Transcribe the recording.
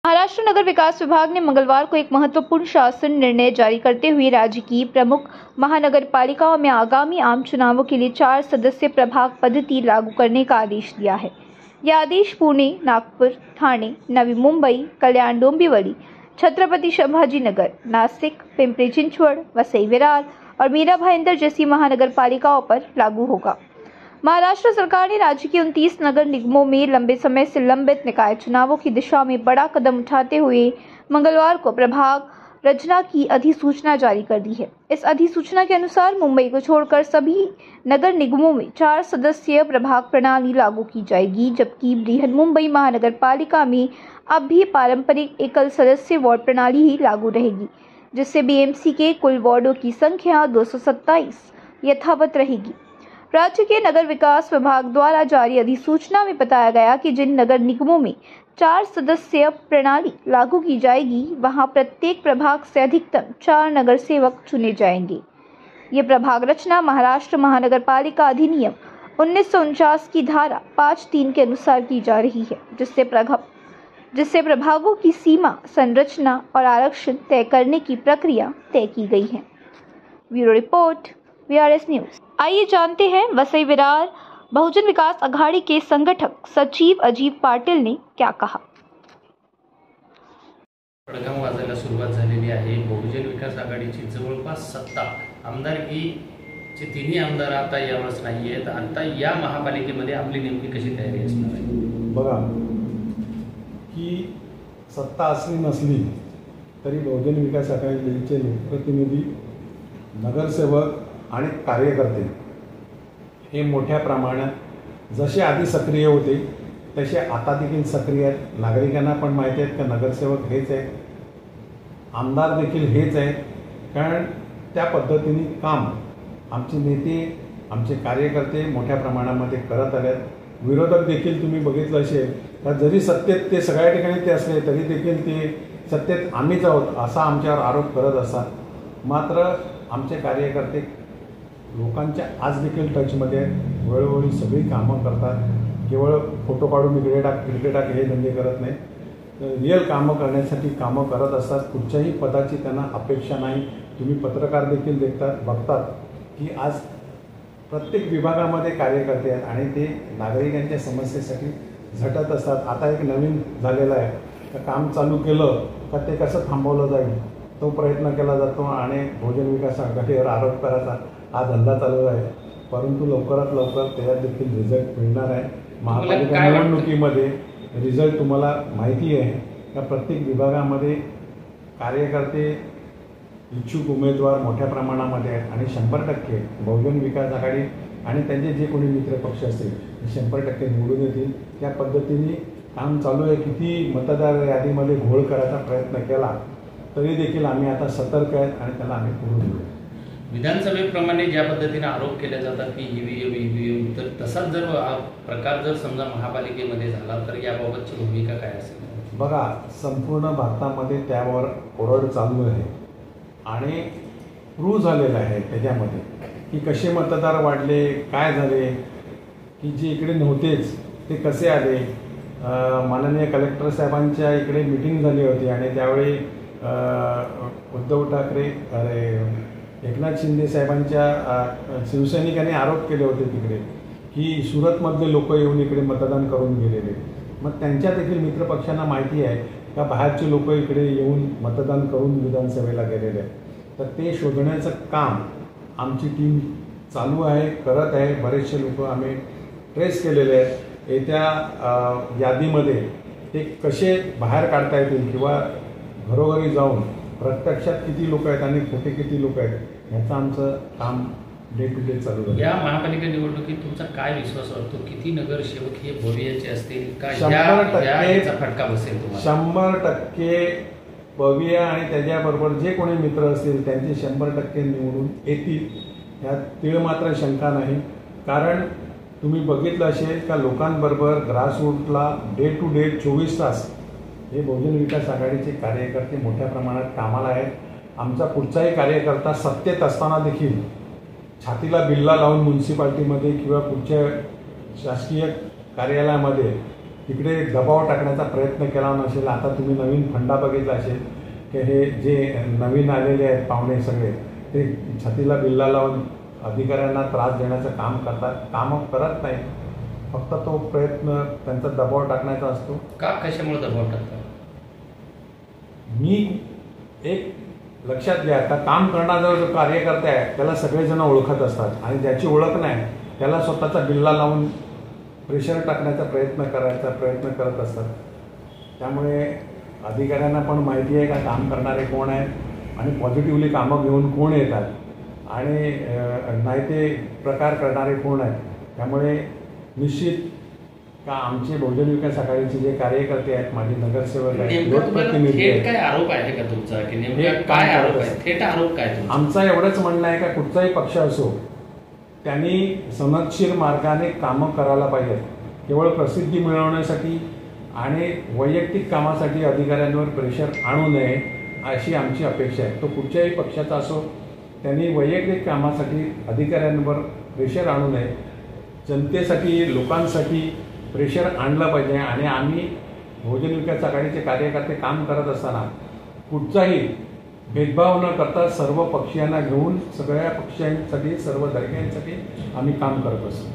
महाराष्ट्र नगर विकास विभाग ने मंगलवार को एक महत्वपूर्ण शासन निर्णय जारी करते हुए राज्य की प्रमुख महानगर पालिकाओं में आगामी आम चुनावों के लिए 4 सदस्यीय प्रभाग पद्धति लागू करने का आदेश दिया है। यह आदेश पुणे, नागपुर, ठाणे, नवी मुंबई, कल्याण डोंबिवली, छत्रपति संभाजी नगर, नासिक, पिंपरी चिंचवड, वसई विरार और मीरा भाईंदर जैसी महानगर पालिकाओं पर लागू होगा। महाराष्ट्र सरकार ने राज्य के 29 नगर निगमों में लंबे समय से लंबित निकाय चुनावों की दिशा में बड़ा कदम उठाते हुए मंगलवार को प्रभाग रचना की अधिसूचना जारी कर दी है। इस अधिसूचना के अनुसार मुंबई को छोड़कर सभी नगर निगमों में 4 सदस्यीय प्रभाग प्रणाली लागू की जाएगी, जबकि बृहन मुंबई महानगर पालिका में अब भी पारंपरिक एकल सदस्य वार्ड प्रणाली ही लागू रहेगी, जिससे बीएमसी के कुल वार्डों की संख्या 227 यथावत रहेगी। राज्य के नगर विकास विभाग द्वारा जारी अधिसूचना में बताया गया कि जिन नगर निगमों में 4 सदस्यीय प्रणाली लागू की जाएगी, वहां प्रत्येक प्रभाग से अधिकतम 4 नगर सेवक चुने जाएंगे। ये प्रभाग रचना महाराष्ट्र महानगर पालिका अधिनियम 1949 की धारा 5(3) के अनुसार की जा रही है, जिससे प्रभागों की सीमा, संरचना और आरक्षण तय करने की प्रक्रिया तय की गई है। Bureau report, VRS news. आइए जानते हैं वसई विरार बहुजन विकास आघाडी के संगठक सचिव अजीब पाटील ने क्या कहा। पडगाम वाजायला सुरुवात झालेली आहे। बहुजन विकास आघाडीची जवळपास सत्ता आमदारकीचे तिन्ही आमदार आता यावेळेस नाही आहेत। आता या महापालिकेमध्ये आपली नेमकी कशी तयारी असणार आहे? बघा की सत्ता असली नसली तरी बहुजन विकास आघाडीचे प्रतिनिधी, नगरसेवक आणि कार्यकर्ते हे मोठ्या प्रमाणात जसे आधी सक्रिय होते तसे आता देखील सक्रिय आहेत। नागरिकांना पण माहिती आहे की नगरसेवक हेच आहेत, आमदार देखील हेच आहेत, कारण त्या पद्धतीने काम आमचे नेते, आमचे कार्यकर्ते मोठ्या प्रमाणामध्ये करत आलेत। विरोधक देखील तुम्ही बघितलं असेल तर जरी सत्तेत ते सगळ्या ठिकाणी ते असले तरी देखील ते सत्तेत आम्हीच आहोत असा आमच्यावर आरोप करत असतात। मात्र आमचे कार्यकर्ते लोकांच्या आज देखील टचमध्ये वेळोवेळी सगळी कामं करतात। केवळ फोटो काढून इकडे टाक हे धंदे करत नाही, रिअल कामं करण्यासाठी कामं करत असतात। कुठच्याही पदाची त्यांना अपेक्षा नाही। तुम्ही पत्रकार देखील बघतात की आज प्रत्येक विभागामध्ये कार्यकर्ते आहेत आणि ते नागरिकांच्या समस्येसाठी झटत असतात। आता एक नवीन झालेलं आहे, तर काम चालू केलं तर ते कसं थांबवलं जाईल तो प्रयत्न केला जातो आणि बहुजन विकास आघाडीवर आरोप करायचा हा धंदा चालू आहे। परंतु लवकरात लवकर त्याच्यात देखील रिझल्ट मिळणार आहे। महापालिका निवडणुकीमध्ये रिझल्ट तुम्हाला माहिती आहे का प्रत्येक विभागामध्ये कार्यकर्ते, इच्छुक उमेदवार मोठ्या प्रमाणामध्ये आहेत आणि 100% बहुजन विकास आघाडी आणि त्यांचे जे कोणी मित्रपक्ष असतील 100% निवडून येतील। त्या पद्धतीने काम चालू आहे। किती मतदार यादीमध्ये घोळ करायचा प्रयत्न केला तरी देखील आम्ही आता सतर्क आहेत आणि त्याला आम्ही पुढे नेऊ। विधानसभेप्रमाणे ज्या पद्धतीने आरोप केले जातात की ईव्हीएम तर तसाच जर प्रकार जर समजा महापालिकेमध्ये झाला तर याबाबतची भूमिका काय असेल? बघा, संपूर्ण भारतामध्ये त्यावर ओरड चालू आहे आणि प्रूव्ह झालेलं आहे त्याच्यामध्ये की कसे मतदार वाढले, काय झाले, की जे इकडे नव्हतेच ते कसे आले। माननीय कलेक्टर साहेबांच्या इकडे मीटिंग झाली होती आणि त्यावेळी उद्धव ठाकरे एकनाथ शिंदे साहेबांच्या शिवसैनिकांनी आरोप केले होते तिकडे की सुरतमधले लोक येऊन इकडे मतदान करून गेलेले। मग त्यांच्या देखील मित्रपक्षांना माहिती आहे का बाहेरचे लोक इकडे येऊन मतदान करून विधानसभेला गेलेले आहेत। तर ते शोधण्याचं काम आमची टीम चालू आहे, करत आहे। बरेचसे लोक आम्ही ट्रेस केलेले आहेत। येत्या यादीमध्ये ते कसे बाहेर काढता येतील किंवा घरोघरी जाऊन प्रत्यक्षात किती लोक आहेत आणि कुठे किती लोक आहेत याचं आमचं काम डे टू डे चालू आहे। या महापालिका निवडणुकीत तुमचा काय विश्वास वाटतो? किती नगरसेवक हे भवियाचे असतील का? 100% फटका बसेल तुम्हाला? 100% भविया आणि त्याच्याबरोबर जे कोणी मित्र असतील त्यांचे 100% निवडून येतील यात तीळ मात्र शंका नाही। कारण तुम्ही बघितलं असेल का लोकांबरोबर ग्रासरूटला डे टू डे 24 तास हे बहुजन विकास आघाडीचे कार्यकर्ते मोठ्या प्रमाणात कामाला आहेत। आमचा कुठचाही कार्यकर्ता सत्तेत असताना देखील छातीला बिल्ला लावून म्युन्सिपाल्टीमध्ये किंवा कुठच्या शासकीय कार्यालयामध्ये तिकडे दबाव टाकण्याचा प्रयत्न केला नसेल. आता तुम्ही नवीन फंडा बघितला असेल की हे जे नवीन आलेले आहेत पाहुणे सगळे ते छातीला बिल्ला लावून अधिकाऱ्यांना त्रास देण्याचं काम करतात. कामं करत नाही, फक्त तो प्रयत्न त्यांचा दबाव टाकण्याचा असतो. का कशामुळे दबाव टाकतात? मी एक लक्षात घ्या, आता काम करणारा जो कार्यकर्ता आहे त्याला सगळेजण ओळखत असतात आणि ज्याची ओळख नाही त्याला स्वतःचा बिल्ला लावून प्रेशर टाकण्याचा प्रयत्न करत असतात. त्यामुळे अधिकाऱ्यांना पण माहिती आहे का काम करणारे कोण आहेत आणि पॉझिटिव्हली कामं घेऊन कोण येतात आणि नाही ते प्रकार करणारे कोण आहेत. त्यामुळे निश्चित का आमचे बहुजन विकास आघाडीचे जे कार्यकर्ते आहेत, माझे नगरसेवक आहेत, लोकप्रतिनिधी आहेत, काय आरोप आहे का तुमचा की नेमका काय आरोप आहे? थेट आरोप काय तुमचा? आमचा एवढंच म्हणणं आहे का कुठचाही पक्ष असो त्यांनी सनदशीर मार्गाने कामं करायला पाहिजेत. केवळ प्रसिद्धी मिळवण्यासाठी आणि वैयक्तिक कामासाठी अधिकाऱ्यांवर प्रेशर आणू नये अशी आमची अपेक्षा आहे. तो कुठच्याही पक्षाचा असो त्यांनी वैयक्तिक कामासाठी अधिकाऱ्यांवर प्रेशर आणू नये. जनतेसाठी लोकांसाठी प्रेशर आणलं पाहिजे आणि आम्ही बहुजन विकास आघाडीचे कार्यकर्ते काम करत असताना कुठचाही भेदभाव न करता सर्व पक्षीयांना घेऊन सगळ्या पक्षांसाठी सर्व धर्मियांसाठी आम्ही काम करत असतो.